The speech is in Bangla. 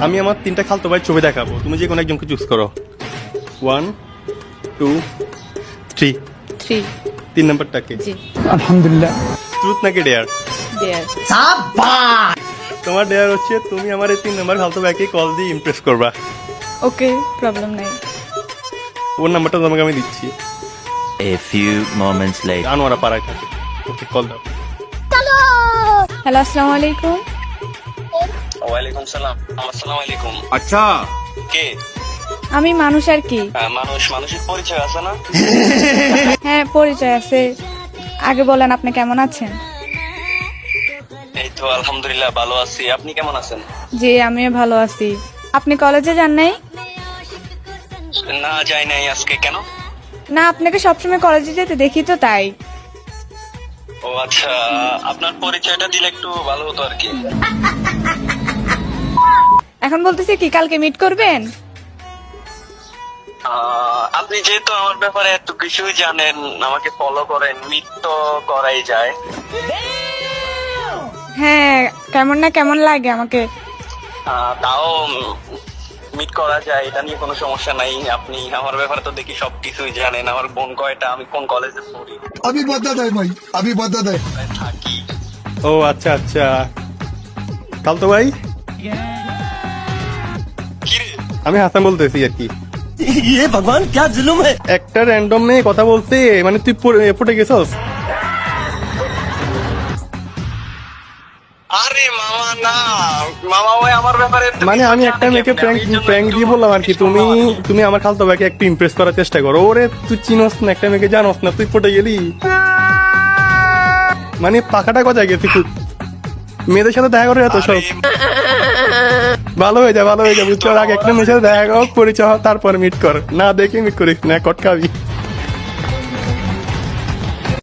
আমি আমার 3টা খালতো ভাই ছবি দেখাবো, তুমি যে কোনো একজনকে চুজ করো। 1 2 3। 3। 3 নাম্বারটাকে। জি। আলহামদুলিল্লাহ। ট্রুথ নাকি ডেয়ার? দেয়ার। তোমার ডেয়ার হচ্ছে তুমি আমার এই 3 নাম্বার খালতো ভাইকে কল দিয়ে ইমপ্রেস করবা। ওকে, প্রবলেম নাই। ওর নাম্বারটা তোমাকে আমি দিচ্ছি। A few moments later. Anwara পাড়ায় থাকে। ওকে কল দাও। হ্যালো, আসসালামু আলাইকুম। ওয়ালাইকুম সালাম। আসসালামু আলাইকুম। अच्छा কে? আমি মানুষ আর কি। মানুষের পরিচয় আছে না? হ্যাঁ, পরিচয় আছে। আগে বলেন আপনি কেমন আছেন? এই তো আলহামদুলিল্লাহ ভালো আছি। আপনি কেমন আছেন? জি, আমিও ভালো আছি। আপনি কলেজে যান নাই? না যাই নাই আজকে। কেন? না, আপনাকে সবসময় কলেজে যেতে দেখি তো তাই। ও আচ্ছা, আপনার পরিচয়টা দিলে একটু ভালো হতো আর কি। এখন বলতেছি কি, কালকে মিট করবেন? আপনি যেহেতু আমার ব্যাপারে এত কিছুই জানেন, আমাকে ফলো করেন, মিট তো করাই যায়। হ্যাঁ, কেমন না কেমন লাগে আমাকে। তাও মিট করা যায়, এটা নিয়ে কোনো সমস্যা নাই। আপনি আমার ব্যাপারে তো দেখি সবকিছুই জানেন। আমার বোন কয়টা, আমি কোন কলেজে পড়ি, अभी बदत है भाई, अभी बदत है। কোথায় থাকি। ও আচ্ছা আচ্ছা, খালতো ভাই কিরে? আমি হাসান বলতেছি আর কি। ये भगवान क्या जुल्म है। একটা র্যান্ডম মেয়ে কথা বলতে, মানে তুই পড়ে গেছস। আরে মামা না, মামা ওই আমার ব্যাপারে তো মানে কিছু আমি জানে একটা মেয়েকে কেমনে, আমি এই জন্য প্র্যাঙ্ক একটু দিয়ে বললাম আর কি, কিছু তুমি বললাম। তুমি আমার খালতো ভাইকে একটু ইমপ্রেস করার চেষ্টা করো। ওরে তুই চিনস না, একটা মেয়েকে জানোস না, তুই পটে গেলি। মানে পাখাটা কোথায় গেছে খুব, মেয়েদের সাথে দেখা করে এত সব। ভালো হয়ে যা, ভালো হয়ে যা, বুঝছো? আগে একটা মেয়ের সাথে দেখা কর, পরিচয় হ, তারপর মিট কর। না দেখে মিট করিস না, কটকাবি।